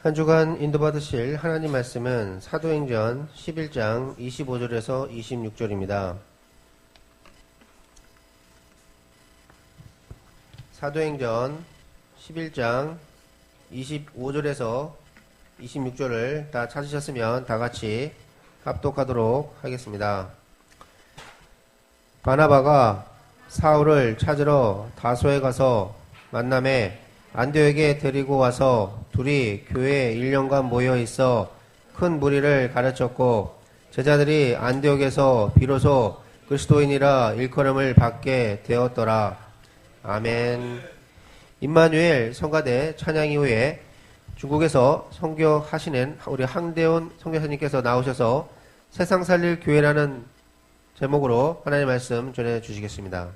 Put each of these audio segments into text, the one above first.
한 주간 인도받으실 하나님 말씀은 사도행전 11장 25절에서 26절입니다. 사도행전 11장 25절에서 26절을 다 찾으셨으면 다 같이 합독하도록 하겠습니다. 바나바가 사울을 찾으러 다소에 가서 만남에 안디옥에 데리고 와서 둘이 교회에 1년간 모여 있어 큰 무리를 가르쳤고 제자들이 안디옥에서 비로소 그리스도인이라 일컬음을 받게 되었더라. 아멘. 임마누엘 성가대 찬양 이후에 중국에서 선교하시는 우리 황대훈 선교사님께서 나오셔서 세상 살릴 교회라는 제목으로 하나님의 말씀 전해 주시겠습니다.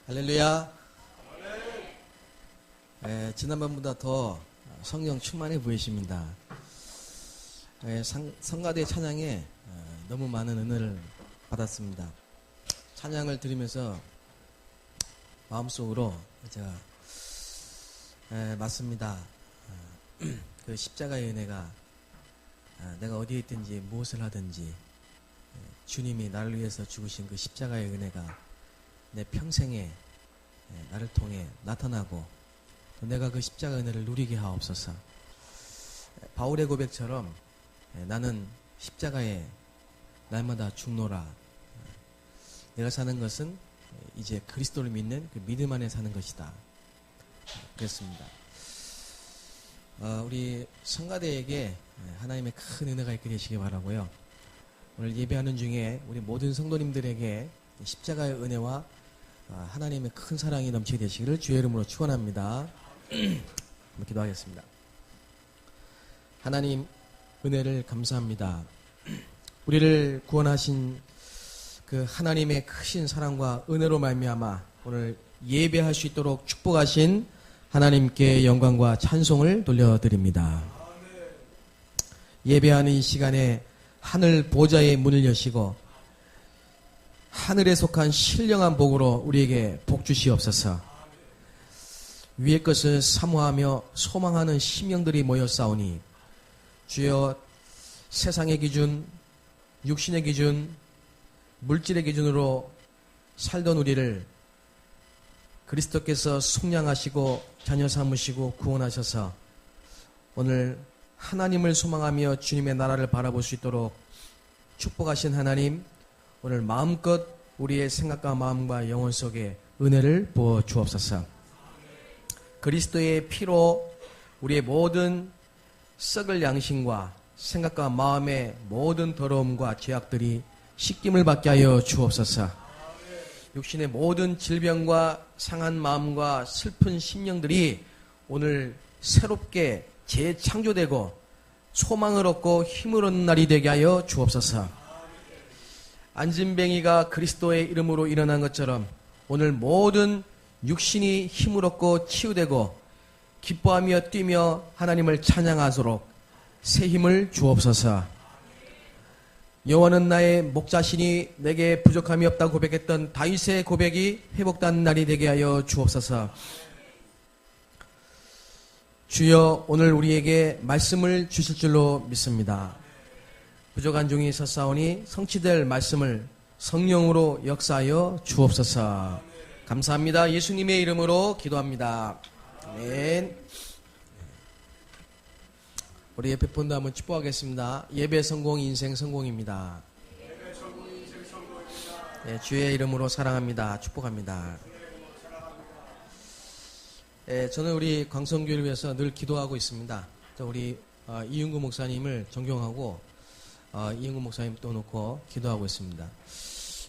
할렐루야. 지난번보다 더 성령 충만해 보이십니다. 성가대 찬양에 너무 많은 은혜를 받았습니다. 찬양을 들으면서 마음속으로 제가 맞습니다. 그 십자가의 은혜가 내가 어디에 있든지 무엇을 하든지 주님이 나를 위해서 죽으신 그 십자가의 은혜가 내 평생에 나를 통해 나타나고 내가 그 십자가 은혜를 누리게 하옵소서. 바울의 고백처럼 나는 십자가에 날마다 죽노라. 내가 사는 것은 이제 그리스도를 믿는 그 믿음 안에 사는 것이다. 그랬습니다. 우리 성가대에게 하나님의 큰 은혜가 있게 되시기 바라고요. 오늘 예배하는 중에 우리 모든 성도님들에게 십자가의 은혜와 하나님의 큰 사랑이 넘치게 되시기를 주의 이름으로 축원합니다. 한번 기도하겠습니다. 하나님 은혜를 감사합니다. 우리를 구원하신 그 하나님의 크신 사랑과 은혜로 말미암아 오늘 예배할 수 있도록 축복하신 하나님께 영광과 찬송을 돌려드립니다. 예배하는 이 시간에 하늘 보좌의 문을 여시고 하늘에 속한 신령한 복으로 우리에게 복 주시옵소서. 위의 것을 사모하며 소망하는 심령들이 모여 싸우니 주여 세상의 기준, 육신의 기준, 물질의 기준으로 살던 우리를 그리스도께서 속량하시고 자녀 삼으시고 구원하셔서 오늘 하나님을 소망하며 주님의 나라를 바라볼 수 있도록 축복하신 하나님, 오늘 마음껏 우리의 생각과 마음과 영혼 속에 은혜를 부어 주옵소서. 그리스도의 피로 우리의 모든 썩을 양심과 생각과 마음의 모든 더러움과 죄악들이 씻김을 받게 하여 주옵소서. 육신의 모든 질병과 상한 마음과 슬픈 심령들이 오늘 새롭게 재창조되고 소망을 얻고 힘을 얻는 날이 되게 하여 주옵소서. 안진뱅이가 그리스도의 이름으로 일어난 것처럼 오늘 모든 육신이 힘을 얻고 치유되고 기뻐하며 뛰며 하나님을 찬양하도록 새 힘을 주옵소서. 여호와는 나의 목자시니 내게 부족함이 없다고 고백했던 다윗의 고백이 회복된 날이 되게 하여 주옵소서. 주여 오늘 우리에게 말씀을 주실 줄로 믿습니다. 부족한 종이 섰사오니 성취될 말씀을 성령으로 역사하여 주옵소서. 감사합니다. 예수님의 이름으로 기도합니다. 아멘. 우리 옆에 본도 한번 축복하겠습니다. 예배 성공, 인생 성공입니다. 네, 주의 이름으로 사랑합니다. 축복합니다. 네, 저는 우리 광성교회를 위해서 늘 기도하고 있습니다. 우리 이윤구 목사님을 존경하고 이윤구 목사님 또 놓고 기도하고 있습니다.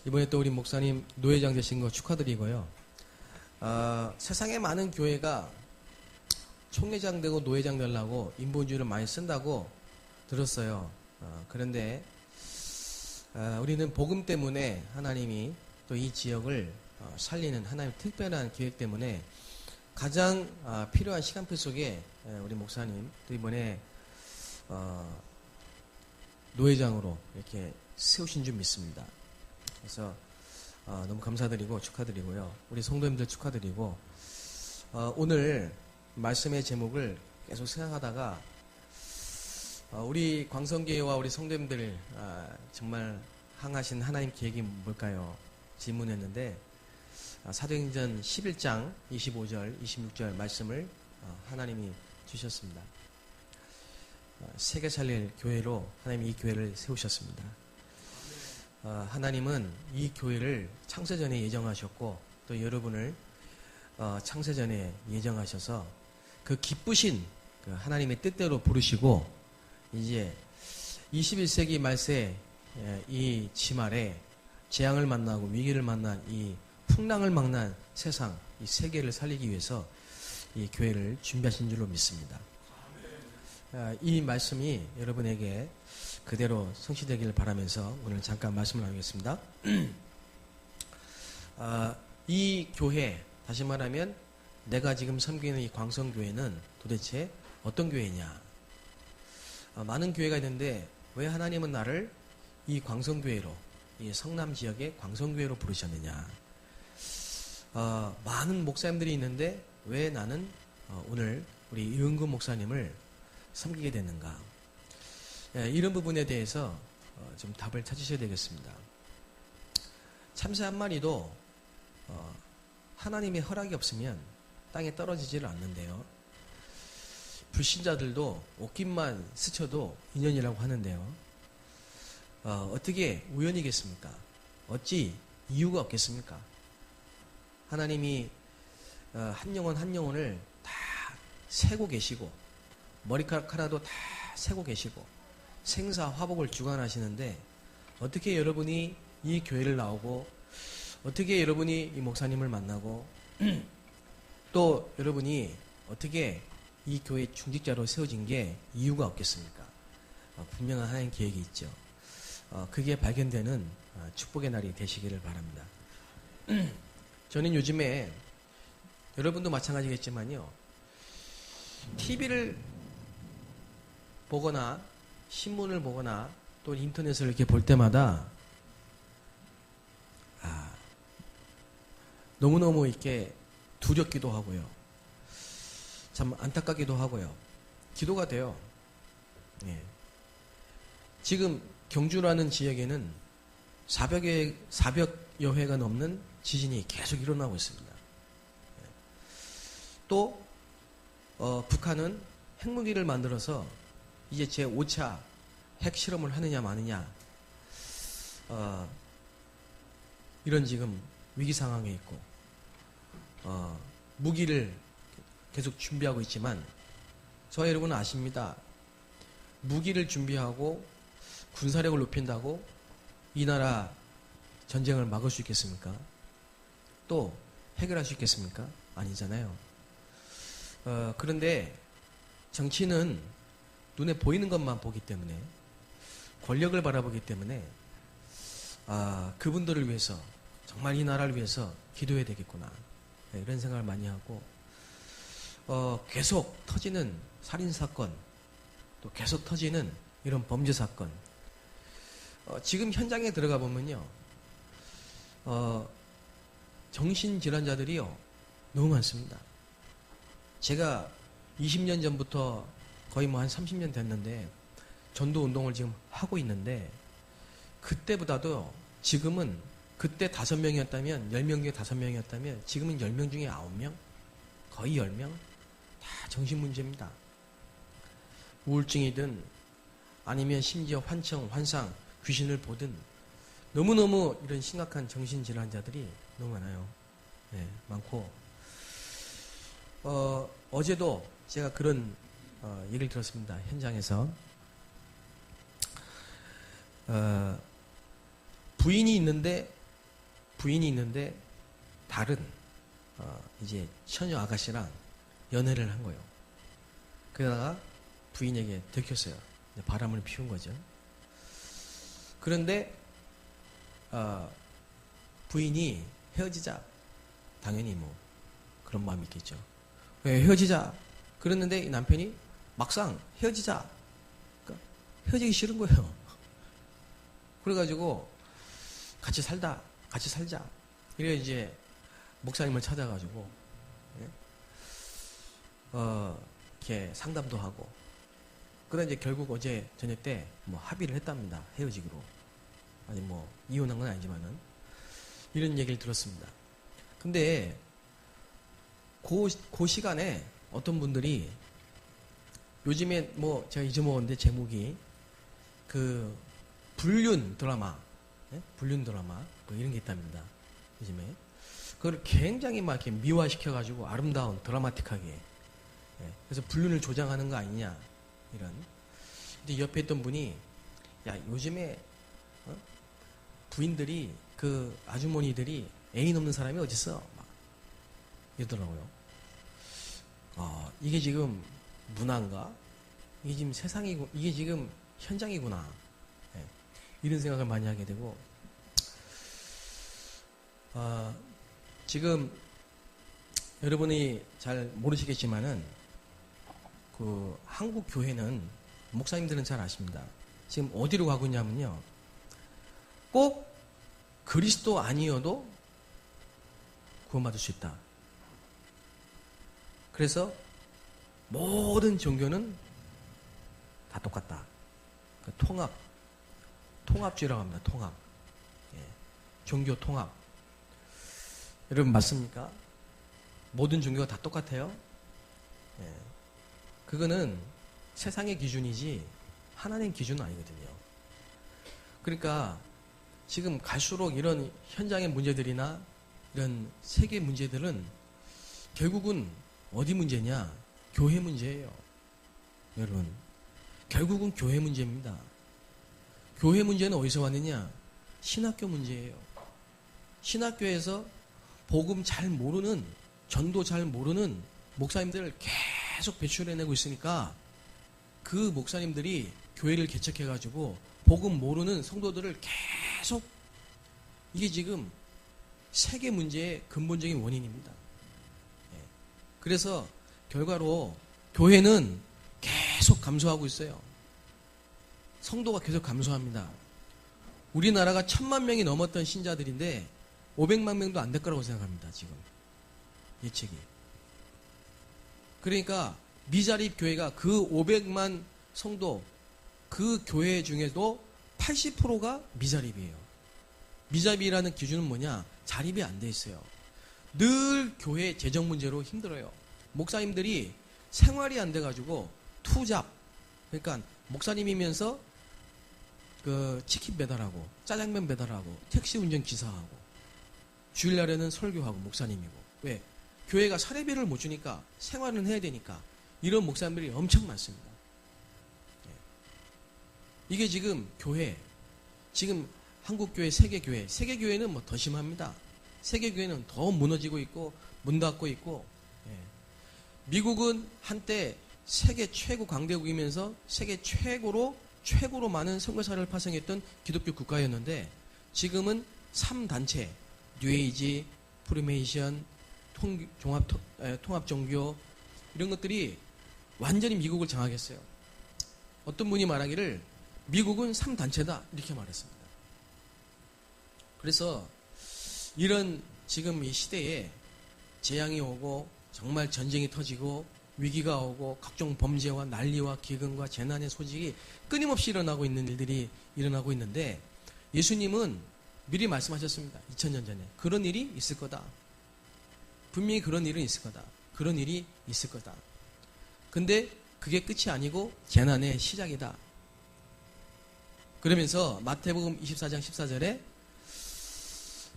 이번에 또 우리 목사님 노회장 되신 거 축하드리고요. 세상에 많은 교회가 총회장 되고 노회장 되려고 인본주의를 많이 쓴다고 들었어요. 그런데 우리는 복음 때문에 하나님이 또 이 지역을 살리는 하나님의 특별한 계획 때문에 가장 필요한 시간표 속에 우리 목사님 또 이번에 노회장으로 이렇게 세우신 줄 믿습니다. 그래서 너무 감사드리고 축하드리고요. 우리 성도님들 축하드리고 오늘 말씀의 제목을 계속 생각하다가 우리 광성교회와 우리 성도님들 정말 향하신 하나님 계획이 뭘까요? 질문했는데 사도행전 11장 25절 26절 말씀을 하나님이 주셨습니다. 세계 살릴 교회로 하나님이 이 교회를 세우셨습니다. 하나님은 이 교회를 창세전에 예정하셨고 또 여러분을 창세전에 예정하셔서 그 기쁘신 그 하나님의 뜻대로 부르시고 이제 21세기 말세 이 지말에 재앙을 만나고 위기를 만난 이 풍랑을 만난 세상 이 세계를 살리기 위해서 이 교회를 준비하신 줄로 믿습니다. 이 말씀이 여러분에게 그대로 성취되기를 바라면서 오늘 잠깐 말씀을 나누겠습니다. 이 교회, 다시 말하면 내가 지금 섬기는 이 광성교회는 도대체 어떤 교회냐? 많은 교회가 있는데 왜 하나님은 나를 이 광성교회로, 이 성남 지역의 광성교회로 부르셨느냐? 많은 목사님들이 있는데 왜 나는 오늘 우리 이은구 목사님을 섬기게 됐는가? 이런 부분에 대해서 좀 답을 찾으셔야 되겠습니다. 참새 한 마리도 하나님의 허락이 없으면 땅에 떨어지지를 않는데요. 불신자들도 옷깃만 스쳐도 인연이라고 하는데요. 어떻게 우연이겠습니까? 어찌 이유가 없겠습니까? 하나님이 한 영혼 한 영혼을 다 세고 계시고 머리카락 하나도 다 세고 계시고 생사 화복을 주관하시는데 어떻게 여러분이 이 교회를 나오고 어떻게 여러분이 이 목사님을 만나고 또 여러분이 어떻게 이 교회 중직자로 세워진 게 이유가 없겠습니까? 분명한 하나님 계획이 있죠. 그게 발견되는 축복의 날이 되시기를 바랍니다. 저는 요즘에 여러분도 마찬가지겠지만요. TV를 보거나 신문을 보거나 또 인터넷을 이렇게 볼 때마다 너무너무 이렇게 두렵기도 하고요. 참 안타깝기도 하고요. 기도가 돼요. 예. 지금 경주라는 지역에는 400여 회가 넘는 지진이 계속 일어나고 있습니다. 예. 또 북한은 핵무기를 만들어서 이제 제5차 핵실험을 하느냐 마느냐 이런 지금 위기 상황에 있고 무기를 계속 준비하고 있지만 저와 여러분은 아십니다. 무기를 준비하고 군사력을 높인다고 이 나라 전쟁을 막을 수 있겠습니까? 또 해결할 수 있겠습니까? 아니잖아요. 그런데 정치는 눈에 보이는 것만 보기 때문에 권력을 바라보기 때문에 그분들을 위해서 정말 이 나라를 위해서 기도해야 되겠구나 이런 생각을 많이 하고 계속 터지는 살인사건 또 계속 터지는 이런 범죄사건 지금 현장에 들어가 보면요 정신질환자들이요 너무 많습니다. 제가 20년 전부터 거의 뭐 한 30년 됐는데 전도 운동을 지금 하고 있는데 그때보다도 지금은 그때 5명이었다면 10명 중에 5명이었다면 지금은 10명 중에 9명 거의 10명 다 정신문제입니다. 우울증이든 아니면 심지어 환청, 환상, 귀신을 보든 너무너무 이런 심각한 정신질환자들이 너무 많아요. 네, 많고 어제도 제가 그런 얘기를 들었습니다. 현장에서 부인이 있는데 다른 이제 처녀 아가씨랑 연애를 한 거예요. 그러다가 부인에게 들켰어요. 바람을 피운 거죠. 그런데 부인이 헤어지자 당연히 뭐 그런 마음이 있겠죠. 헤어지자 그랬는데 이 남편이 막상 헤어지자 그러니까 헤어지기 싫은 거예요. 그래가지고 같이 살자 이래 이제 목사님을 찾아가지고 이렇게 상담도 하고 그러다 이제 결국 어제 저녁 때 뭐 합의를 했답니다. 헤어지기로. 아니 뭐 이혼한 건 아니지만은 이런 얘기를 들었습니다. 근데 그 시간에 어떤 분들이 요즘에 뭐 제가 잊어먹었는데 제목이 그 불륜 드라마 뭐 이런 게 있답니다. 요즘에 그걸 굉장히 막 이렇게 미화시켜가지고 아름다운 드라마틱하게 그래서 불륜을 조장하는 거 아니냐 이런. 근데 옆에 있던 분이 야 요즘에 부인들이 그 아주머니들이 애인 없는 사람이 어딨어 막 이러더라고요. 이게 지금 문화인가? 이게 지금 세상이고 이게 지금 현장이구나. 이런 생각을 많이 하게 되고 지금 여러분이 잘 모르시겠지만은 그 한국 교회는 목사님들은 잘 아십니다. 지금 어디로 가고 있냐면요. 꼭 그리스도 아니어도 구원받을 수 있다. 그래서 모든 종교는 다 똑같다. 그 통합주의라고 합니다. 통합. 종교 통합. 여러분 맞습니까? 모든 종교가 다 똑같아요? 그거는 세상의 기준이지 하나님 기준은 아니거든요. 그러니까 지금 갈수록 이런 현장의 문제들이나 이런 세계 문제들은 결국은 어디 문제냐? 교회 문제예요. 여러분. 결국은 교회 문제입니다. 교회 문제는 어디서 왔느냐? 신학교 문제예요. 신학교에서 복음 잘 모르는, 전도 잘 모르는 목사님들을 계속 배출해내고 있으니까 그 목사님들이 교회를 개척해가지고 복음 모르는 성도들을 계속, 이게 지금 세계 문제의 근본적인 원인입니다. 그래서 결과로 교회는 계속 감소하고 있어요. 성도가 계속 감소합니다. 우리나라가 1000만 명이 넘었던 신자들인데 500만 명도 안 될 거라고 생각합니다. 지금 예측이. 그러니까 미자립 교회가 그 500만 성도, 그 교회 중에도 80%가 미자립이에요. 미자립이라는 기준은 뭐냐? 자립이 안 돼 있어요. 늘 교회 재정 문제로 힘들어요. 목사님들이 생활이 안 돼가지고 투잡, 그러니까 목사님이면서 그 치킨 배달하고 짜장면 배달하고 택시 운전 기사하고 주일날에는 설교하고 목사님이고. 왜? 교회가 사례비를 못 주니까 생활은 해야 되니까 이런 목사님들이 엄청 많습니다. 이게 지금 교회, 지금 한국교회, 세계교회, 세계교회는 뭐 더 심합니다. 세계교회는 더 무너지고 있고 문 닫고 있고. 미국은 한때 세계 최고 강대국이면서 세계 최고로 많은 선교사를 파송했던 기독교 국가였는데 지금은 3단체, 뉴에이지, 프리메이션, 통합종교 이런 것들이 완전히 미국을 장악했어요. 어떤 분이 말하기를 미국은 3단체다 이렇게 말했습니다. 그래서 이런 지금 이 시대에 재앙이 오고 정말 전쟁이 터지고 위기가 오고 각종 범죄와 난리와 기근과 재난의 소식이 끊임없이 일어나고 있는 일들이 일어나고 있는데 예수님은 미리 말씀하셨습니다. 2000년 전에. 그런 일이 있을 거다. 분명히 그런 일은 있을 거다. 그런 일이 있을 거다. 근데 그게 끝이 아니고 재난의 시작이다. 그러면서 마태복음 24장 14절에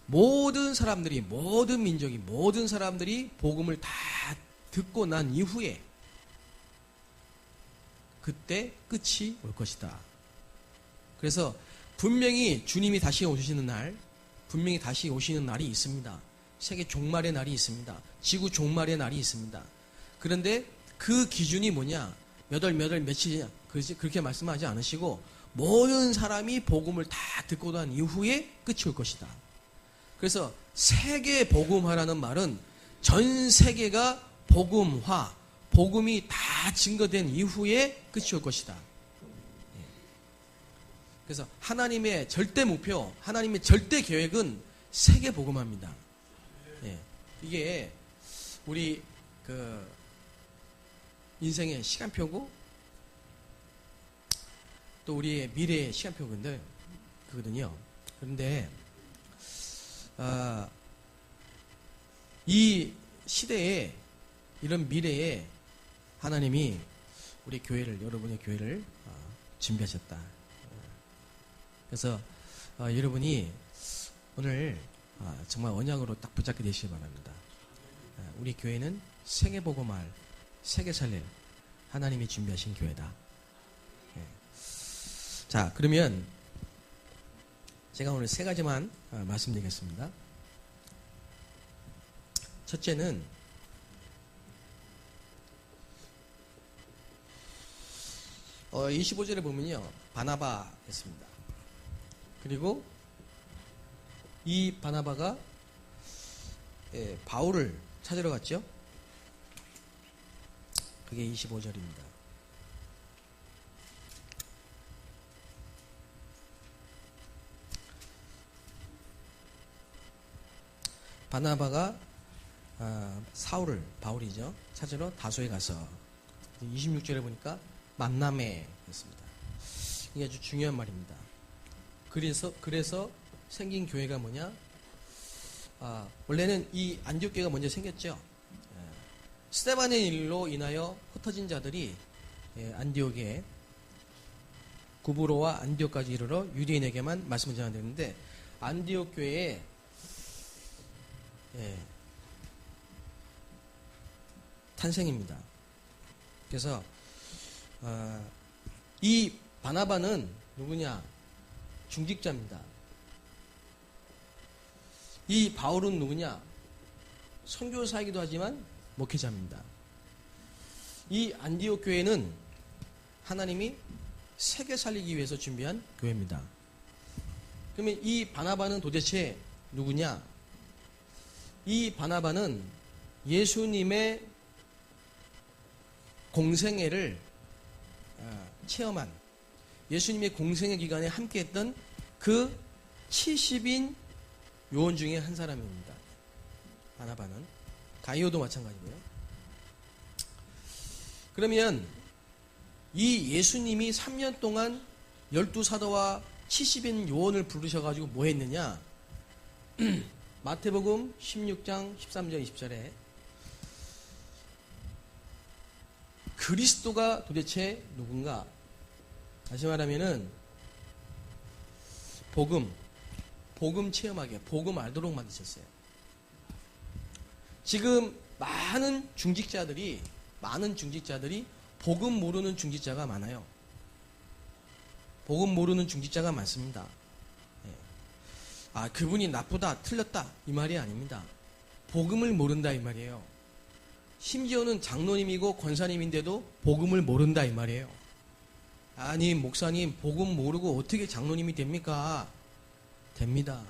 모든 사람들이, 모든 민족이, 모든 사람들이 복음을 다 듣고 난 이후에 그때 끝이 올 것이다. 그래서 분명히 주님이 다시 오시는 날, 분명히 다시 오시는 날이 있습니다. 세계 종말의 날이 있습니다. 지구 종말의 날이 있습니다. 그런데 그 기준이 뭐냐? 몇 월 며칠이냐? 그렇게 말씀하지 않으시고 모든 사람이 복음을 다 듣고 난 이후에 끝이 올 것이다. 그래서 세계 복음화라는 말은 전 세계가 복음화, 복음이 다 증거된 이후에 끝이 올 것이다. 그래서 하나님의 절대 목표, 하나님의 절대 계획은 세계 복음화입니다. 이게 우리 그 인생의 시간표고 또 우리의 미래의 시간표거든요. 그런데 이 시대에 이런 미래에 하나님이 우리 교회를, 여러분의 교회를 준비하셨다. 그래서 여러분이 오늘 정말 언약으로 딱 붙잡게 되시기 바랍니다. 우리 교회는 세계복음할, 세계살릴 하나님이 준비하신 교회다. 자, 그러면 제가 오늘 세 가지만 말씀드리겠습니다. 첫째는 25절에 보면요, 바나바 했습니다. 그리고 이 바나바가 바울을 찾으러 갔죠. 그게 25절입니다. 바나바가 사울을, 바울이죠, 찾으러 다소에 가서 26절에 보니까 만남에 했습니다. 이게 아주 중요한 말입니다. 그래서 생긴 교회가 뭐냐? 원래는 이 안디옥 교회가 먼저 생겼죠. 스데반의 일로 인하여 흩어진 자들이 안디옥에 구브로와 안디옥까지 이르러 유대인에게만 말씀을 전하는데 안디옥 교회에 탄생입니다. 그래서 이 바나바는 누구냐? 중직자입니다. 이 바울은 누구냐? 선교사이기도 하지만 목회자입니다. 이 안디옥 교회는 하나님이 세계 살리기 위해서 준비한 교회입니다. 그러면 이 바나바는 도대체 누구냐? 이 바나바는 예수님의 공생애를 체험한, 예수님의 공생애 기간에 함께했던 그 70인 요원 중에 한 사람입니다. 바나바는. 가이오도 마찬가지고요. 그러면 이 예수님이 3년 동안 12사도와 70인 요원을 부르셔가지고 뭐 했느냐? 마태복음 16장 13절 20절에 그리스도가 도대체 누군가? 다시 말하면은 복음 체험하게, 복음 알도록 만드셨어요. 지금 많은 중직자들이 복음 모르는 중직자가 많아요. 복음 모르는 중직자가 많습니다. 그분이 나쁘다, 틀렸다 이 말이 아닙니다. 복음을 모른다 이 말이에요. 심지어는 장로님이고 권사님인데도 복음을 모른다 이 말이에요. 아니 목사님 복음 모르고 어떻게 장로님이 됩니까? 됩니다.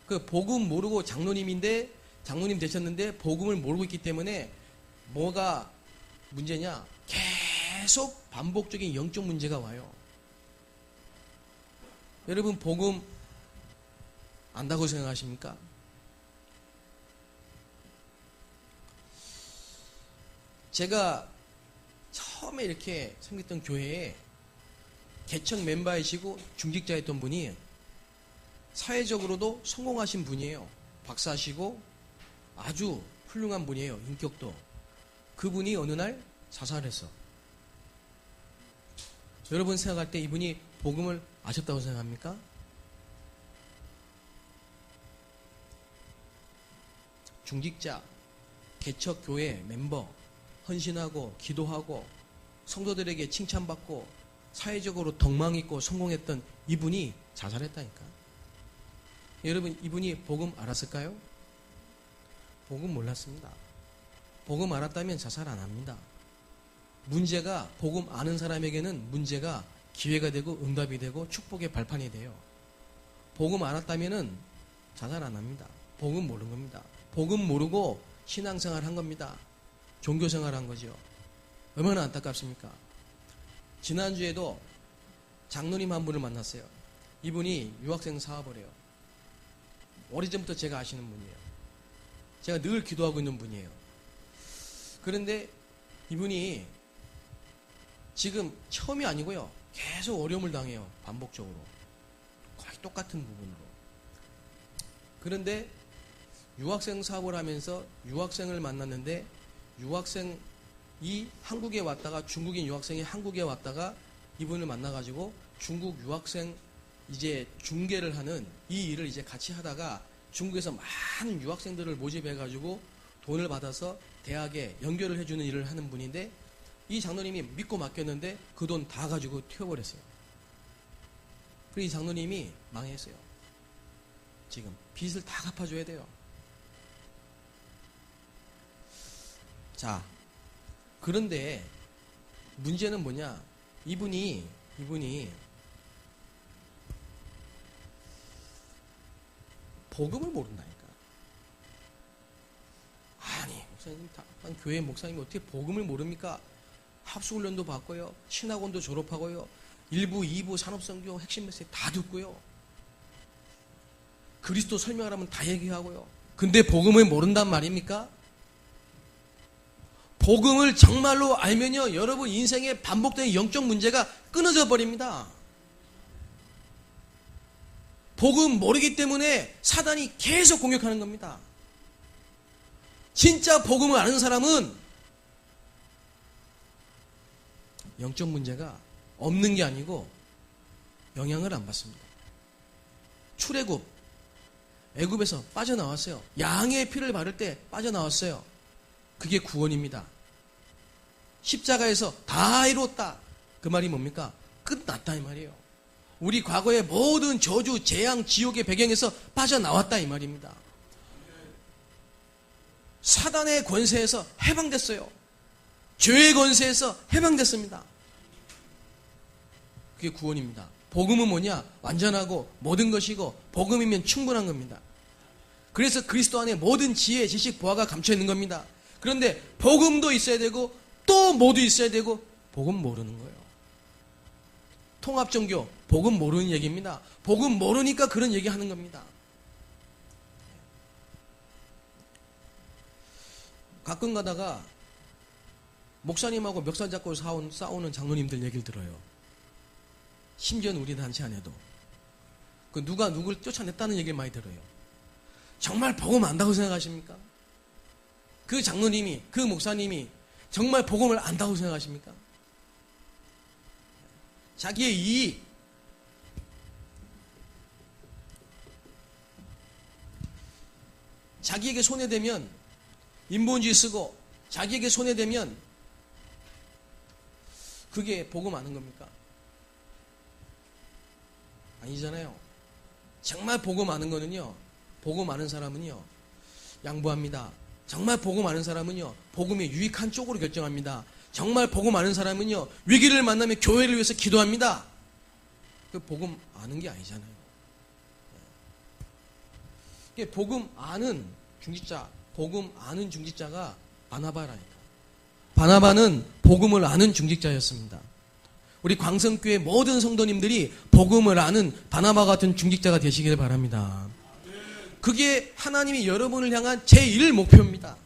그 복음 모르고 장로님 되셨는데 복음을 모르고 있기 때문에 뭐가 문제냐? 계속 반복적인 영적 문제가 와요. 여러분 복음 안다고 생각하십니까? 제가 처음에 이렇게 섬겼던 교회에 개척 멤버이시고 중직자였던 분이 사회적으로도 성공하신 분이에요. 박사시고 아주 훌륭한 분이에요. 인격도. 그분이 어느 날 자살했어. 여러분 생각할 때 이분이 복음을 아셨다고 생각합니까? 중직자, 개척교회 멤버, 헌신하고 기도하고 성도들에게 칭찬받고 사회적으로 덕망 있고 성공했던 이분이 자살했다니까. 여러분 이분이 복음 알았을까요? 복음 몰랐습니다. 복음 알았다면 자살 안 합니다. 문제가 복음 아는 사람에게는 문제가 기회가 되고 응답이 되고 축복의 발판이 돼요. 복음 알았다면은 자살 안 합니다. 복음 모르는 겁니다. 복음 모르고 신앙생활 한 겁니다. 종교생활 한 거죠. 얼마나 안타깝습니까? 지난주에도 장로님 한 분을 만났어요. 이분이 유학생 사업을 해요. 오래전부터 제가 아시는 분이에요. 제가 늘 기도하고 있는 분이에요. 그런데 이분이 지금 처음이 아니고요. 계속 어려움을 당해요. 반복적으로. 거의 똑같은 부분으로. 그런데 유학생 사업을 하면서 유학생을 만났는데 유학생이 한국에 왔다가 중국인 유학생이 한국에 왔다가 이분을 만나가지고 중국 유학생 이제 중개를 하는 이 일을 이제 같이 하다가 중국에서 많은 유학생들을 모집해가지고 돈을 받아서 대학에 연결을 해주는 일을 하는 분인데 이 장로님이 믿고 맡겼는데 그 돈 다 가지고 튀어버렸어요. 그리고 이 장로님이 망했어요. 지금 빚을 다 갚아줘야 돼요. 자, 그런데 문제는 뭐냐? 이분이 복음을 모른다니까. 아니, 목사님, 한 교회 목사님이 어떻게 복음을 모릅니까? 합수훈련도 받고요. 신학원도 졸업하고요. 1부, 2부 산업선교 핵심 메시지 다 듣고요. 그리스도 설명하라면 다 얘기하고요. 근데 복음을 모른단 말입니까? 복음을 정말로 알면요. 여러분 인생에 반복되는 영적 문제가 끊어져 버립니다. 복음 모르기 때문에 사단이 계속 공격하는 겁니다. 진짜 복음을 아는 사람은 영적 문제가 없는 게 아니고 영향을 안 받습니다. 출애굽, 애굽에서 빠져나왔어요. 양의 피를 바를 때 빠져나왔어요. 그게 구원입니다. 십자가에서 다 이루었다. 그 말이 뭡니까? 끝났다 이 말이에요. 우리 과거의 모든 저주, 재앙, 지옥의 배경에서 빠져나왔다 이 말입니다. 사단의 권세에서 해방됐어요. 죄의 권세에서 해방됐습니다. 그게 구원입니다. 복음은 뭐냐? 완전하고 모든 것이고 복음이면 충분한 겁니다. 그래서 그리스도 안에 모든 지혜, 지식, 보화가 감춰 있는 겁니다. 그런데 복음도 있어야 되고 또 뭐도 있어야 되고 복음 모르는 거예요. 통합종교, 복음 모르는 얘기입니다. 복음 모르니까 그런 얘기 하는 겁니다. 가끔 가다가 목사님하고 멱살 잡고 싸우는 장로님들 얘기를 들어요. 심지어는 우리 단체 안에도. 그 누가 누굴 쫓아냈다는 얘기를 많이 들어요. 정말 복음 안다고 생각하십니까? 그 장로님이, 그 목사님이 정말 복음을 안다고 생각하십니까? 자기의 이익, 자기에게 손해되면 인본주의 쓰고 자기에게 손해되면 그게 복음 아는 겁니까? 아니잖아요. 정말 복음 아는 거는요, 복음 아는 사람은요, 양보합니다. 정말 복음 아는 사람은요, 복음이 유익한 쪽으로 결정합니다. 정말 복음 아는 사람은요, 위기를 만나면 교회를 위해서 기도합니다. 그 복음 아는 게 아니잖아요. 이게 복음 아는 중직자, 복음 아는 중직자가 바나바라니까. 바나바는 복음을 아는 중직자였습니다. 우리 광성교회 모든 성도님들이 복음을 아는 바나바 같은 중직자가 되시길 바랍니다. 그게 하나님이 여러분을 향한 제1 목표입니다.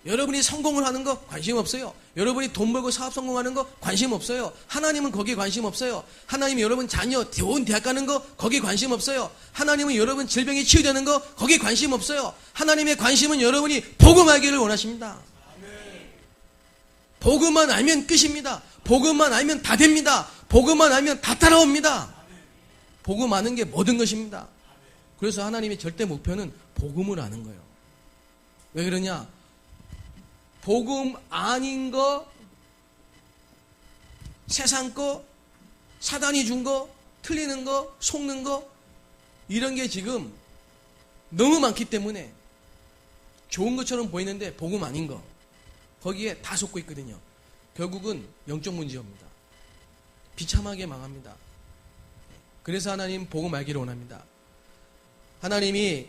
여러분이 성공을 하는 거 관심 없어요. 여러분이 돈 벌고 사업 성공하는 거 관심 없어요. 하나님은 거기에 관심 없어요. 하나님이 여러분 자녀 좋은 대학 가는 거 거기에 관심 없어요. 하나님은 여러분 질병이 치유되는 거 거기에 관심 없어요. 하나님의 관심은 여러분이 복음 알기를 원하십니다. 복음만 알면 끝입니다. 복음만 알면 다 됩니다. 복음만 알면 다 따라옵니다. 복음 아는 게 모든 것입니다. 그래서 하나님의 절대 목표는 복음을 아는 거예요. 왜 그러냐? 복음 아닌 거, 세상 거, 사단이 준 거, 틀리는 거, 속는 거, 이런 게 지금 너무 많기 때문에 좋은 것처럼 보이는데 복음 아닌 거, 거기에 다 속고 있거든요. 결국은 영적 문제입니다. 비참하게 망합니다. 그래서 하나님 복음 알기를 원합니다. 하나님이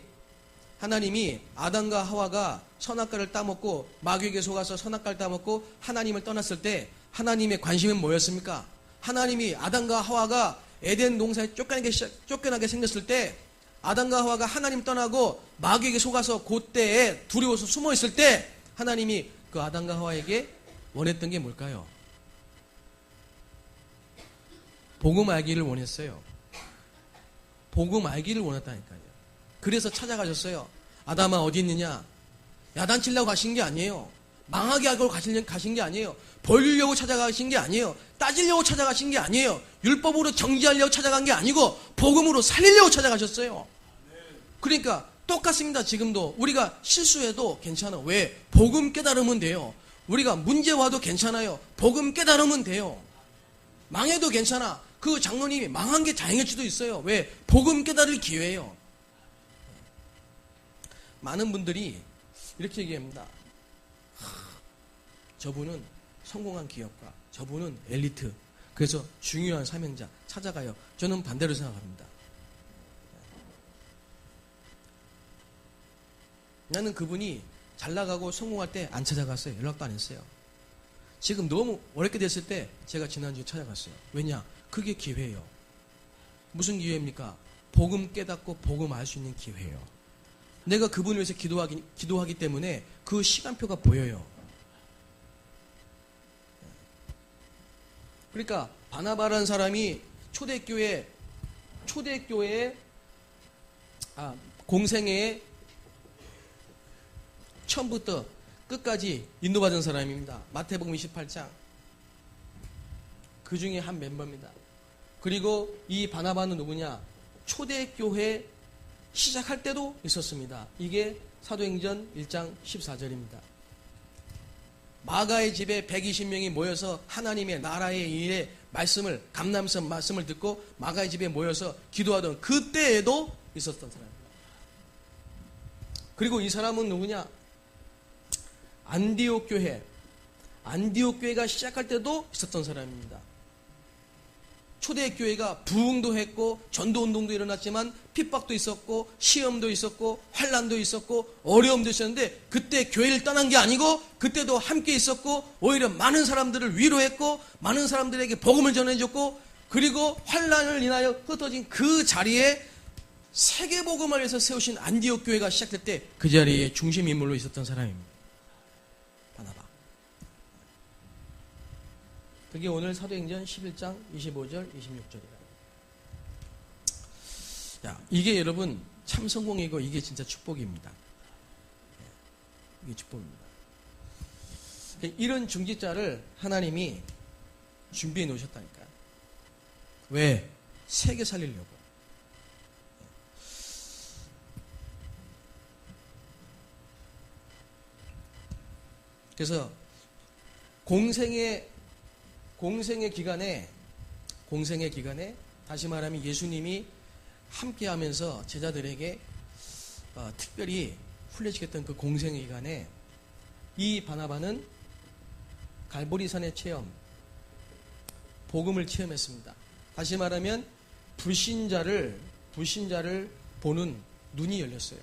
아담과 하와가 선악과를 따먹고 마귀에게 속아서 선악과를 따먹고 하나님을 떠났을 때 하나님의 관심은 뭐였습니까? 하나님이 아담과 하와가 에덴 동산에 쫓겨나게 생겼을 때 아담과 하와가 하나님 떠나고 마귀에게 속아서 그때에 두려워서 숨어 있을 때 하나님이 그 아담과 하와에게 원했던 게 뭘까요? 복음 알기를 원했어요. 복음 알기를 원했다니까요. 그래서 찾아가셨어요. 아담아 어디 있느냐? 야단치려고 가신 게 아니에요. 망하게 하고 가신 게 아니에요. 벌리려고 찾아가신 게 아니에요. 따지려고 찾아가신 게 아니에요. 율법으로 정지하려고 찾아간 게 아니고 복음으로 살리려고 찾아가셨어요. 그러니까 똑같습니다. 지금도 우리가 실수해도 괜찮아. 왜? 복음 깨달으면 돼요. 우리가 문제 와도 괜찮아요. 복음 깨달으면 돼요. 망해도 괜찮아. 그 장로님이 망한 게 다행일 수도 있어요. 왜? 복음 깨달을 기회예요. 많은 분들이 이렇게 얘기합니다. 저분은 성공한 기업가, 저분은 엘리트, 그래서 중요한 사명자 찾아가요. 저는 반대로 생각합니다. 나는 그분이 잘 나가고 성공할 때 안 찾아갔어요. 연락도 안 했어요. 지금 너무 어렵게 됐을 때 제가 지난주에 찾아갔어요. 왜냐? 그게 기회예요. 무슨 기회입니까? 복음 깨닫고 복음 알 수 있는 기회예요. 내가 그분을 위해서 기도하기 때문에 그 시간표가 보여요. 그러니까 바나바라는 사람이 초대교회 공생애에 처음부터 끝까지 인도받은 사람입니다. 마태복음 28장. 그 중에 한 멤버입니다. 그리고 이 바나바는 누구냐? 초대교회 시작할 때도 있었습니다. 이게 사도행전 1장 14절입니다. 마가의 집에 120명이 모여서 하나님의 나라의 일에 말씀을, 감람선 말씀을 듣고 마가의 집에 모여서 기도하던 그때에도 있었던 사람입니다. 그리고 이 사람은 누구냐? 안디옥 교회가 시작할 때도 있었던 사람입니다. 초대교회가 부흥도 했고 전도운동도 일어났지만 핍박도 있었고 시험도 있었고 환난도 있었고 어려움도 있었는데 그때 교회를 떠난 게 아니고 그때도 함께 있었고 오히려 많은 사람들을 위로했고 많은 사람들에게 복음을 전해줬고 그리고 환난을 인하여 흩어진 그 자리에 세계복음을 위해서 세우신 안디옥 교회가 시작될 때 그 자리에 중심 인물로 있었던 사람입니다. 바나바. 그게 오늘 사도행전 11장 25절 26절이에요. 야, 이게 여러분 참 성공이고 이게 진짜 축복입니다. 이게 축복입니다. 이런 중직자를 하나님이 준비해 놓으셨다니까요. 왜? 세계 살리려고. 그래서 공생의 기간에 다시 말하면 예수님이 함께하면서 제자들에게 특별히 훈련시켰던 그 공생의 기간에 이 바나바는 갈보리산의 체험, 복음을 체험했습니다. 다시 말하면 불신자를 보는 눈이 열렸어요.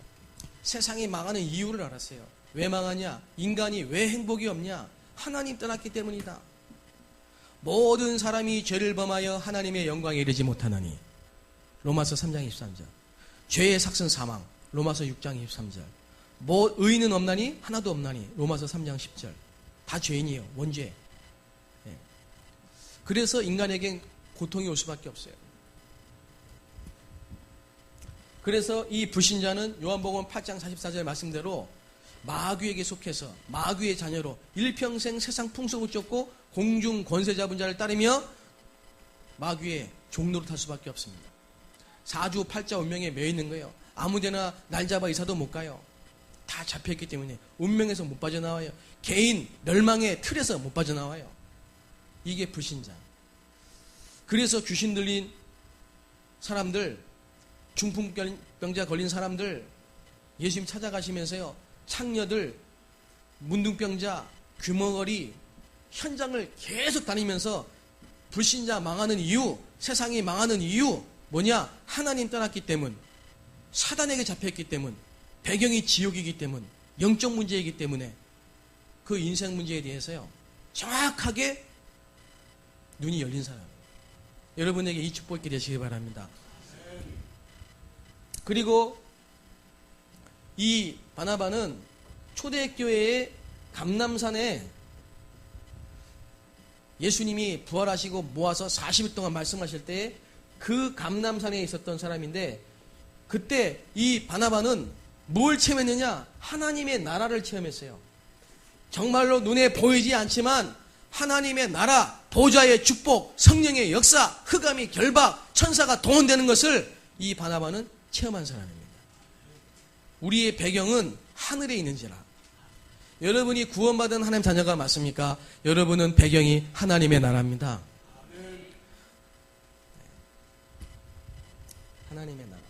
세상이 망하는 이유를 알았어요. 왜 망하냐? 인간이 왜 행복이 없냐? 하나님 떠났기 때문이다. 모든 사람이 죄를 범하여 하나님의 영광에 이르지 못하나니. 로마서 3장 23절. 죄의 삭슨 사망. 로마서 6장 23절. 뭐 의인은 없나니? 하나도 없나니. 로마서 3장 10절. 다 죄인이에요. 원죄. 네. 그래서 인간에겐 고통이 올 수밖에 없어요. 그래서 이 불신자는 요한복음 8장 44절 말씀대로 마귀에게 속해서 마귀의 자녀로 일평생 세상 풍속을 쫓고 공중 권세 잡은 자를 따르며 마귀의 종로로 탈 수밖에 없습니다. 사주 팔자 운명에 매여 있는 거예요. 아무데나 날 잡아 이사도 못 가요. 다 잡혀있기 때문에 운명에서 못 빠져나와요. 개인 멸망의 틀에서 못 빠져나와요. 이게 불신자. 그래서 귀신 들린 사람들, 중풍병자 걸린 사람들 예수님 찾아가시면서요, 창녀들, 문둥병자, 귀머거리 현장을 계속 다니면서 불신자 망하는 이유, 세상이 망하는 이유 뭐냐? 하나님 떠났기 때문, 사단에게 잡혀있기 때문, 배경이 지옥이기 때문, 영적 문제이기 때문에 그 인생 문제에 대해서요 정확하게 눈이 열린 사람. 여러분에게 이 축복이 되시기 바랍니다. 그리고 이 바나바는 초대교회의 감람산에 예수님이 부활하시고 모아서 40일 동안 말씀하실 때 그 감람산에 있었던 사람인데, 그때 이 바나바는 뭘 체험했느냐? 하나님의 나라를 체험했어요. 정말로 눈에 보이지 않지만 하나님의 나라, 보좌의 축복, 성령의 역사, 흑암이 결박, 천사가 동원되는 것을 이 바나바는 체험한 사람입니다. 우리의 배경은 하늘에 있는지라. 여러분이 구원받은 하나님 자녀가 맞습니까? 여러분은 배경이 하나님의 나라입니다. 하나님의 나라.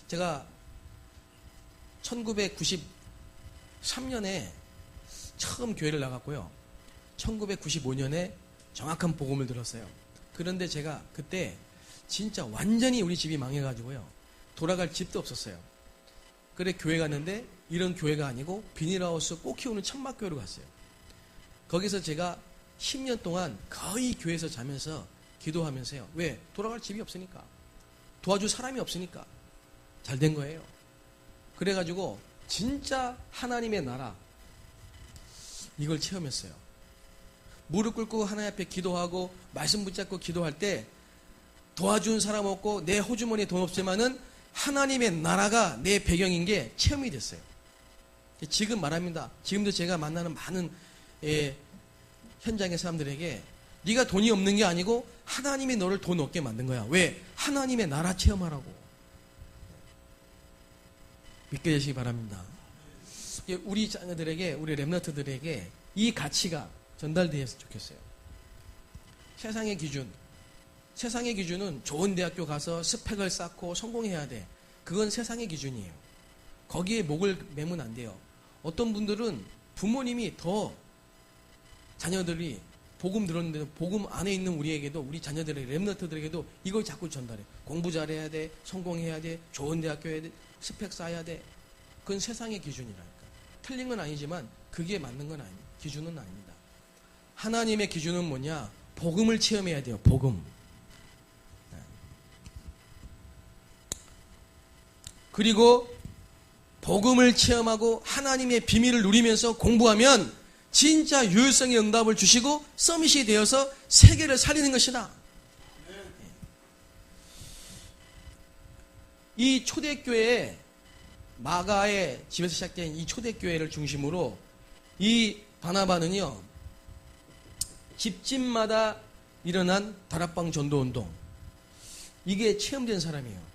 제가 1993년에 처음 교회를 나갔고요. 1995년에 정확한 복음을 들었어요. 그런데 제가 그때 진짜 완전히 우리 집이 망해가지고요, 돌아갈 집도 없었어요. 그래 교회 갔는데 이런 교회가 아니고 비닐하우스 꼭 키우는 천막교회로 갔어요. 거기서 제가 10년 동안 거의 교회에서 자면서 기도하면서요. 왜? 돌아갈 집이 없으니까, 도와줄 사람이 없으니까. 잘 된 거예요. 그래가지고 진짜 하나님의 나라, 이걸 체험했어요. 무릎 꿇고 하나님 앞에 기도하고 말씀 붙잡고 기도할 때 도와준 사람 없고 내 호주머니에 돈 없지만은 하나님의 나라가 내 배경인 게 체험이 됐어요. 지금 말합니다. 지금도 제가 만나는 많은 현장의 사람들에게 네가 돈이 없는 게 아니고 하나님이 너를 돈 없게 만든 거야. 왜? 하나님의 나라 체험하라고. 믿게 되시기 바랍니다. 우리 자녀들에게, 우리 렘넌트들에게 이 가치가 전달되었으면 좋겠어요. 세상의 기준은 좋은 대학교 가서 스펙을 쌓고 성공해야 돼. 그건 세상의 기준이에요. 거기에 목을 매면 안 돼요. 어떤 분들은 부모님이 더 자녀들이 복음 들었는데도 복음 안에 있는 우리에게도, 우리 자녀들에게, 렘넌트들에게도 이걸 자꾸 전달해. 공부 잘해야 돼, 성공해야 돼, 좋은 대학교 해야 돼, 스펙 쌓아야 돼. 그건 세상의 기준이라니까. 틀린 건 아니지만 그게 맞는 건 아닙니다. 기준은 아닙니다. 하나님의 기준은 뭐냐? 복음을 체험해야 돼요. 복음. 그리고 복음을 체험하고 하나님의 비밀을 누리면서 공부하면 진짜 유효성의 응답을 주시고 서밋이 되어서 세계를 살리는 것이다. 이 초대교회, 마가의 집에서 시작된 이 초대교회를 중심으로 이 바나바는요, 집집마다 일어난 다락방 전도운동, 이게 체험된 사람이에요.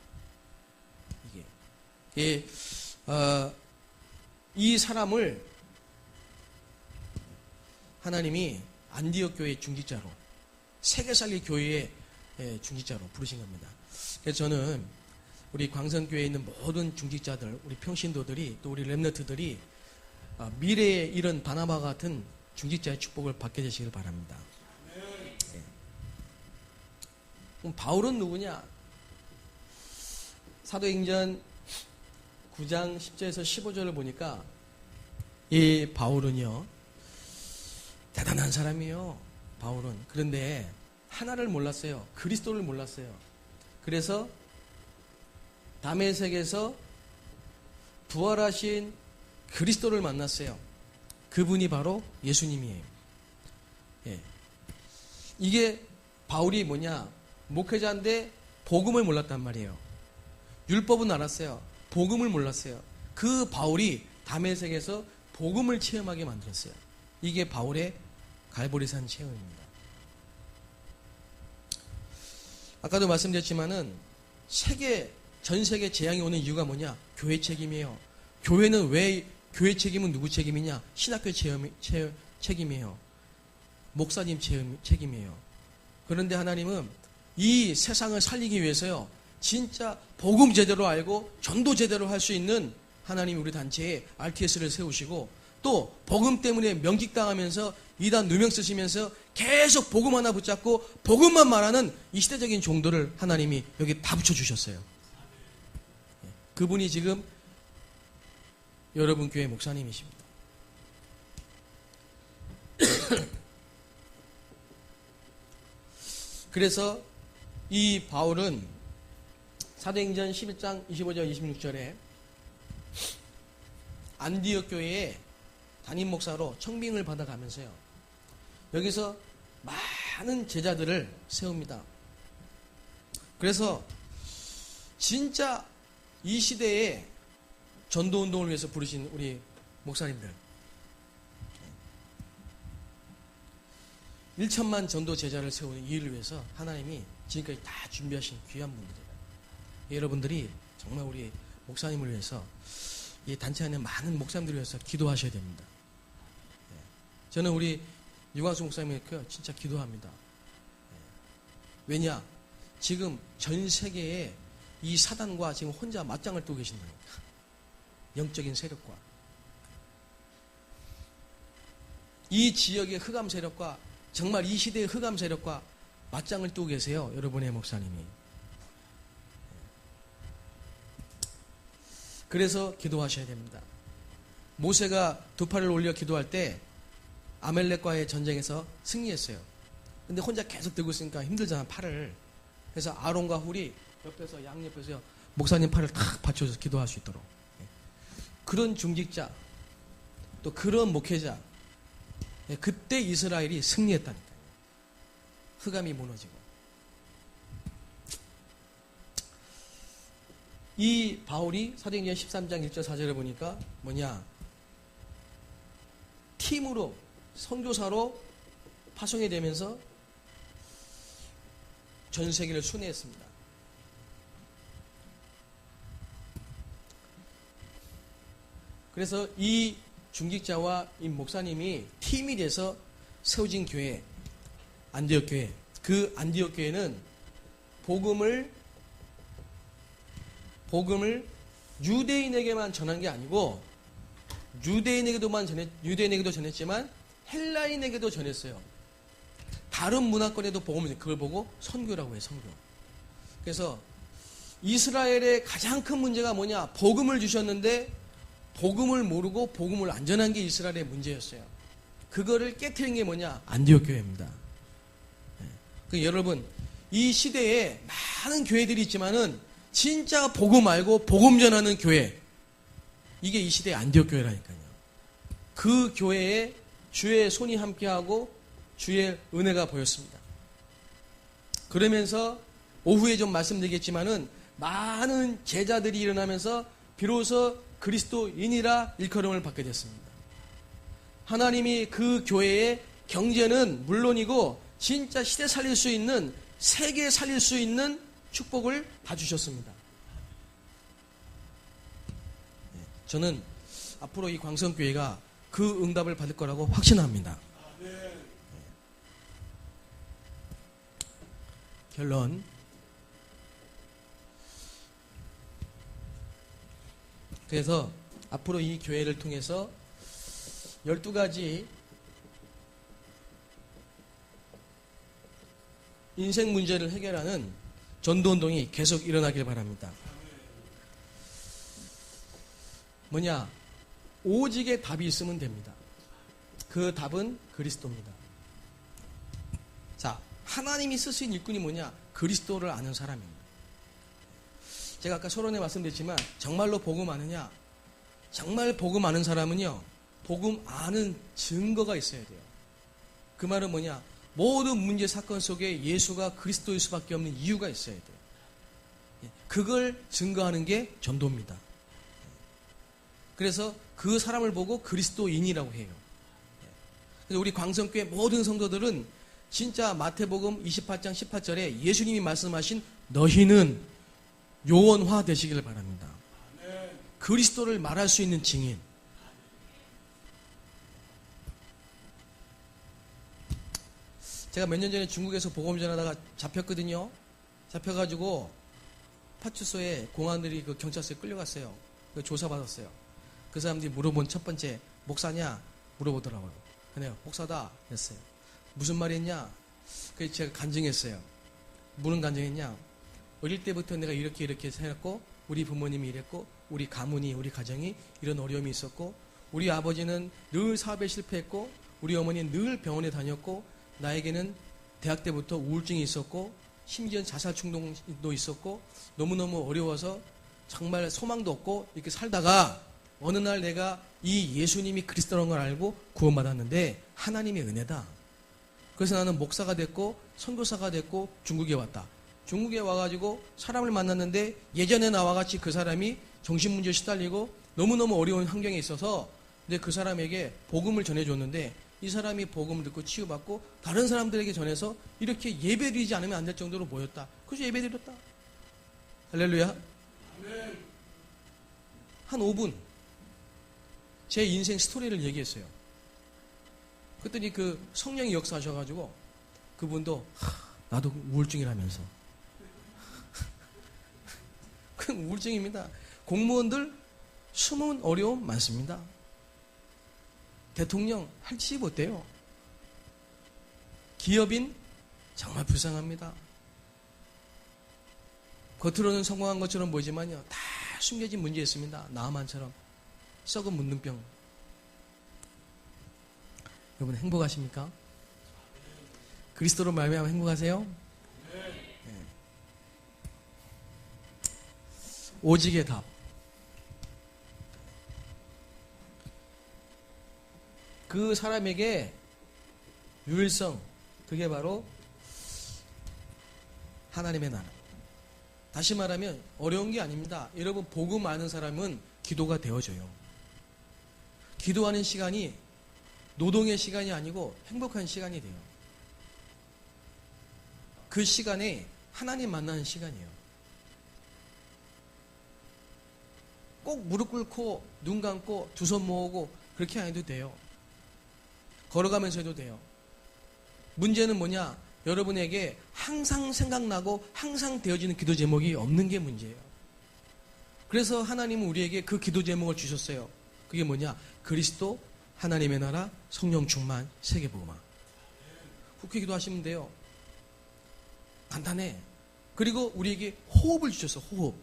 이 사람을 하나님이 안디옥 교회의 중직자로, 세계 살릴 교회의 중직자로 부르신 겁니다. 그래서 저는 우리 광성교회에 있는 모든 중직자들, 우리 평신도들이, 또 우리 렘너트들이 미래에 이런 바나바 같은 중직자의 축복을 받게 되시길 바랍니다. 네. 그럼 바울은 누구냐? 사도행전 9장 10절에서 15절을 보니까 이 바울은요, 대단한 사람이에요. 바울은. 그런데 하나를 몰랐어요. 그리스도를 몰랐어요. 그래서 다메섹에서 부활하신 그리스도를 만났어요. 그분이 바로 예수님이에요. 예. 이게 바울이 뭐냐? 목회자인데 복음을 몰랐단 말이에요. 율법은 알았어요. 복음을 몰랐어요. 그 바울이 다메섹에서 복음을 체험하게 만들었어요. 이게 바울의 갈보리산 체험입니다. 아까도 말씀드렸지만은 전 세계 재앙이 오는 이유가 뭐냐? 교회 책임이에요. 교회는 왜, 교회 책임은 누구 책임이냐? 신학교 책임이에요. 목사님 책임이에요. 그런데 하나님은 이 세상을 살리기 위해서요, 진짜 복음 제대로 알고 전도 제대로 할 수 있는 하나님이 우리 단체에 RTS를 세우시고, 또 복음 때문에 명직당하면서 이단 누명 쓰시면서 계속 복음 하나 붙잡고 복음만 말하는 이 시대적인 종도를 하나님이 여기 다 붙여주셨어요. 그분이 지금 여러분 교회 목사님이십니다. 그래서 이 바울은 사도행전 11장 25절 26절에 안디옥 교회에 담임 목사로 청빙을 받아가면서요, 여기서 많은 제자들을 세웁니다. 그래서 진짜 이 시대에 전도운동을 위해서 부르신 우리 목사님들, 1천만 전도 제자를 세우는 이 일을 위해서 하나님이 지금까지 다 준비하신 귀한 분들이에요. 여러분들이 정말 우리 목사님을 위해서, 이 단체 안에 많은 목사님들을 위해서 기도하셔야 됩니다. 저는 우리 유광수 목사님께 진짜 기도합니다. 왜냐? 지금 전 세계에 이 사단과 지금 혼자 맞짱을 뜨고 계신다니까. 영적인 세력과. 이 지역의 흑암 세력과, 정말 이 시대의 흑암 세력과 맞짱을 뜨고 계세요. 여러분의 목사님이. 그래서 기도하셔야 됩니다. 모세가 두 팔을 올려 기도할 때 아멜렉과의 전쟁에서 승리했어요. 근데 혼자 계속 들고 있으니까 힘들잖아, 팔을. 그래서 아론과 훌이 옆에서, 양옆에서 목사님 팔을 탁 받쳐줘서 기도할 수 있도록. 그런 중직자, 또 그런 목회자, 그때 이스라엘이 승리했다니까요. 흑암이 무너지고. 이 바울이 사도행전 13장 1절 4절을 보니까 뭐냐? 팀으로, 선교사로 파송이 되면서 전 세계를 순회했습니다. 그래서 이 중직자와 이 목사님이 팀이 돼서 세워진 교회, 안디옥 교회. 그 안디옥 교회는 복음을 유대인에게만 전한 게 아니고 유대인에게도 전했지만 헬라인에게도 전했어요. 다른 문화권에도 복음을, 그걸 보고 선교라고 해요, 선교. 그래서 이스라엘의 가장 큰 문제가 뭐냐? 복음을 주셨는데 복음을 모르고 복음을 안 전한 게 이스라엘의 문제였어요. 그거를 깨트린 게 뭐냐? 안디옥 교회입니다. 그 여러분, 이 시대에 많은 교회들이 있지만은 진짜 복음 알고 복음 전하는 교회, 이게 이 시대의 안디옥 교회라니까요. 그 교회에 주의 손이 함께하고 주의 은혜가 보였습니다. 그러면서 오후에 좀 말씀드리겠지만은 많은 제자들이 일어나면서 비로소 그리스도인이라 일컬음을 받게 됐습니다. 하나님이 그 교회의 경제는 물론이고 진짜 시대 살릴 수 있는, 세계 살릴 수 있는 축복을 다 주셨습니다. 저는 앞으로 이 광성교회가 그 응답을 받을 거라고 확신합니다. 결론. 그래서 앞으로 이 교회를 통해서 12가지 인생 문제를 해결하는 전도운동이 계속 일어나길 바랍니다. 뭐냐? 오직의 답이 있으면 됩니다. 그 답은 그리스도입니다. 자, 하나님이 쓰신 일꾼이 뭐냐? 그리스도를 아는 사람입니다. 제가 아까 서론에 말씀드렸지만 정말로 복음 아느냐? 정말 복음 아는 사람은요, 복음 아는 증거가 있어야 돼요. 그 말은 뭐냐? 모든 문제 사건 속에 예수가 그리스도일 수밖에 없는 이유가 있어야 돼요. 그걸 증거하는 게 전도입니다. 그래서 그 사람을 보고 그리스도인이라고 해요. 그래서 우리 광성교회 모든 성도들은 진짜 마태복음 28장 18절에 예수님이 말씀하신 너희는 요원화 되시기를 바랍니다. 그리스도를 말할 수 있는 증인. 제가 몇 년 전에 중국에서 복음 전하다가 잡혔거든요. 잡혀가지고 파출소에 공안들이 그 경찰서에 끌려갔어요. 조사받았어요. 그 사람들이 물어본 첫 번째, 목사냐? 물어보더라고요. 그래요. 목사다. 했어요. 무슨 말이 있냐? 그래서 제가 간증했어요. 무슨 간증했냐? 어릴 때부터 내가 이렇게 살았고, 우리 부모님이 이랬고, 우리 가문이, 우리 가정이 이런 어려움이 있었고, 우리 아버지는 늘 사업에 실패했고, 우리 어머니는 늘 병원에 다녔고, 나에게는 대학 때부터 우울증이 있었고, 심지어 자살 충동도 있었고, 너무너무 어려워서 정말 소망도 없고 이렇게 살다가 어느 날 내가 이 예수님이 그리스도라는 걸 알고 구원받았는데 하나님의 은혜다. 그래서 나는 목사가 됐고 선교사가 됐고 중국에 왔다. 중국에 와가지고 사람을 만났는데 예전에 나와 같이 그 사람이 정신문제에 시달리고 너무너무 어려운 환경에 있어서 근데 그 사람에게 복음을 전해줬는데 이 사람이 복음을 듣고 치유받고 다른 사람들에게 전해서 이렇게 예배드리지 않으면 안 될 정도로 모였다. 그래서 예배드렸다. 할렐루야. 한 5분 제 인생 스토리를 얘기했어요. 그랬더니 그 성령이 역사하셔가지고 그분도 나도 우울증이라면서 그 우울증입니다. 공무원들 숨은 어려움 많습니다. 대통령 할 짓이 못돼요. 기업인 정말 불쌍합니다. 겉으로는 성공한 것처럼 보이지만요, 다 숨겨진 문제 있습니다. 나만처럼 썩은 문둥병. 여러분 행복하십니까? 그리스도로 말미암아 행복하세요? 네. 오직의 답. 그 사람에게 유일성, 그게 바로 하나님의 나라. 다시 말하면 어려운 게 아닙니다. 여러분 복음 아는 사람은 기도가 되어져요. 기도하는 시간이 노동의 시간이 아니고 행복한 시간이 돼요. 그 시간에 하나님 만나는 시간이에요. 꼭 무릎 꿇고 눈 감고 두 손 모으고 그렇게 안 해도 돼요. 걸어가면서 해도 돼요. 문제는 뭐냐? 여러분에게 항상 생각나고 항상 되어지는 기도 제목이 없는 게 문제예요. 그래서 하나님은 우리에게 그 기도 제목을 주셨어요. 그게 뭐냐? 그리스도, 하나님의 나라, 성령 충만, 세계복음화. 그렇게 기도하시면 돼요. 간단해. 그리고 우리에게 호흡을 주셨어. 호흡.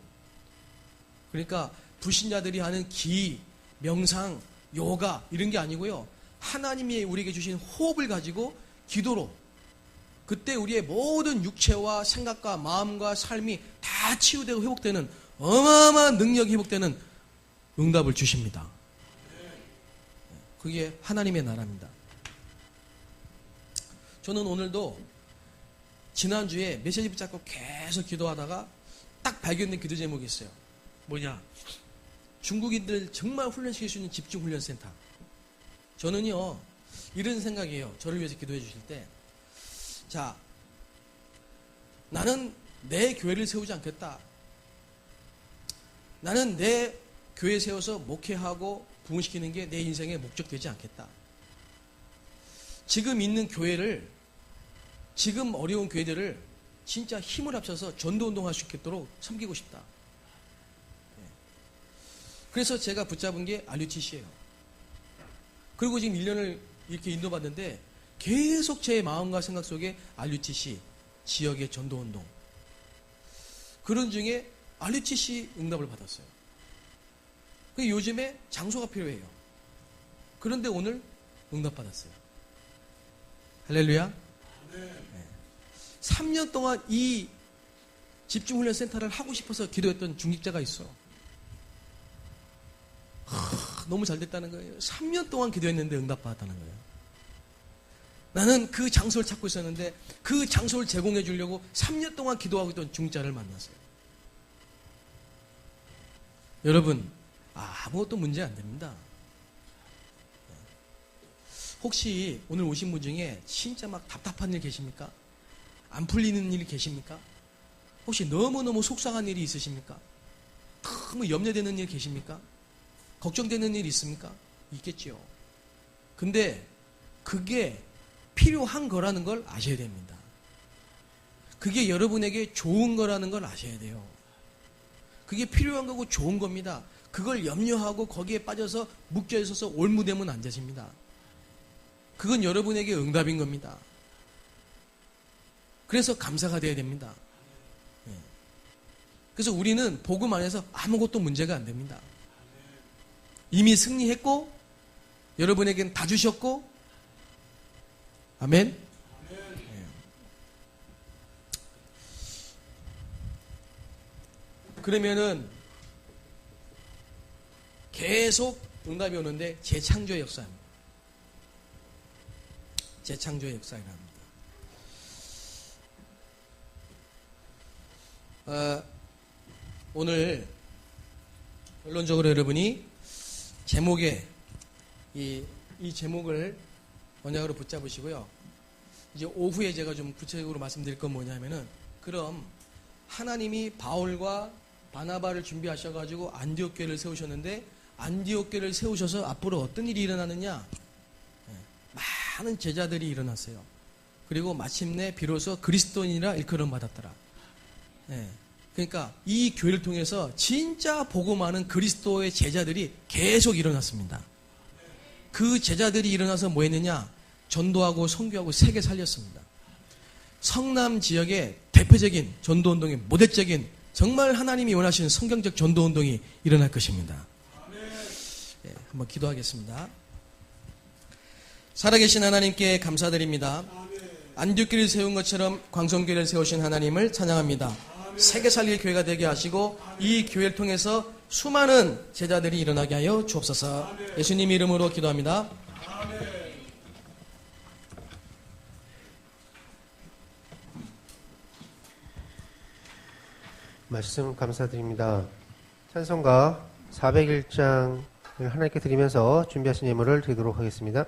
그러니까 불신자들이 하는 기, 명상, 요가 이런 게 아니고요. 하나님이 우리에게 주신 호흡을 가지고 기도로 그때 우리의 모든 육체와 생각과 마음과 삶이 다 치유되고 회복되는 어마어마한 능력이 회복되는 응답을 주십니다. 그게 하나님의 나라입니다. 저는 오늘도 지난주에 메시지 붙잡고 계속 기도하다가 딱 발견된 기도 제목이 있어요. 뭐냐? 중국인들 정말 훈련시킬 수 있는 집중훈련센터. 저는요, 이런 생각이에요. 저를 위해서 기도해 주실 때. 자, 나는 내 교회를 세우지 않겠다. 나는 내 교회 세워서 목회하고 부흥시키는 게 내 인생의 목적 되지 않겠다. 지금 있는 교회를, 지금 어려운 교회들을 진짜 힘을 합쳐서 전도운동할 수 있도록 섬기고 싶다. 그래서 제가 붙잡은 게 RUTC예요. 그리고 지금 1년을 이렇게 인도받는데 계속 제 마음과 생각 속에 RUTC, 지역의 전도운동. 그런 중에 RUTC 응답을 받았어요. 요즘에 장소가 필요해요. 그런데 오늘 응답받았어요. 할렐루야. 네. 3년 동안 이 집중훈련센터를 하고 싶어서 기도했던 중직자가 있어. 너무 잘 됐다는 거예요. 3년 동안 기도했는데 응답받았다는 거예요. 나는 그 장소를 찾고 있었는데 그 장소를 제공해 주려고 3년 동안 기도하고 있던 중직자를 만났어요. 여러분, 아무것도 문제 안 됩니다. 혹시 오늘 오신 분 중에 진짜 막 답답한 일 계십니까? 안 풀리는 일 계십니까? 혹시 너무너무 속상한 일이 있으십니까? 너무 염려되는 일 계십니까? 걱정되는 일 있습니까? 있겠지요. 근데 그게 필요한 거라는 걸 아셔야 됩니다. 그게 여러분에게 좋은 거라는 걸 아셔야 돼요. 그게 필요한 거고 좋은 겁니다. 그걸 염려하고 거기에 빠져서 묶여 있어서 올무되면 안 되십니다. 그건 여러분에게 응답인 겁니다. 그래서 감사가 돼야 됩니다. 그래서 우리는 복음 안에서 아무것도 문제가 안 됩니다. 이미 승리했고 여러분에겐 다 주셨고 아멘. 그러면은 계속 응답이 오는데 재창조의 역사입니다. 재창조의 역사이랍니다. 오늘 결론적으로 여러분이 제목에 이 제목을 언약으로 붙잡으시고요. 이제 오후에 제가 좀 구체적으로 말씀드릴 건 뭐냐면은 그럼 하나님이 바울과 바나바를 준비하셔가지고 안디옥 교회를 세우셨는데 안디옥 교회를 세우셔서 앞으로 어떤 일이 일어나느냐? 많은 제자들이 일어났어요. 그리고 마침내 비로소 그리스도인이라 일컬음 받았더라. 그러니까 이 교회를 통해서 진짜 보고 많은 그리스도의 제자들이 계속 일어났습니다. 그 제자들이 일어나서 뭐 했느냐? 전도하고 선교하고 세계 살렸습니다. 성남 지역의 대표적인 전도운동의 모델적인 정말 하나님이 원하시는 성경적 전도운동이 일어날 것입니다. 한번 기도하겠습니다. 살아계신 하나님께 감사드립니다. 안디옥교회를 세운 것처럼 광성교회를 세우신 하나님을 찬양합니다. 세계 살릴 교회가 되게 하시고 이 교회를 통해서 수많은 제자들이 일어나게 하여 주옵소서. 예수님 이름으로 기도합니다. 말씀 감사드립니다. 찬송가 401장을 하나님께 드리면서 준비하신 예물을 드리도록 하겠습니다.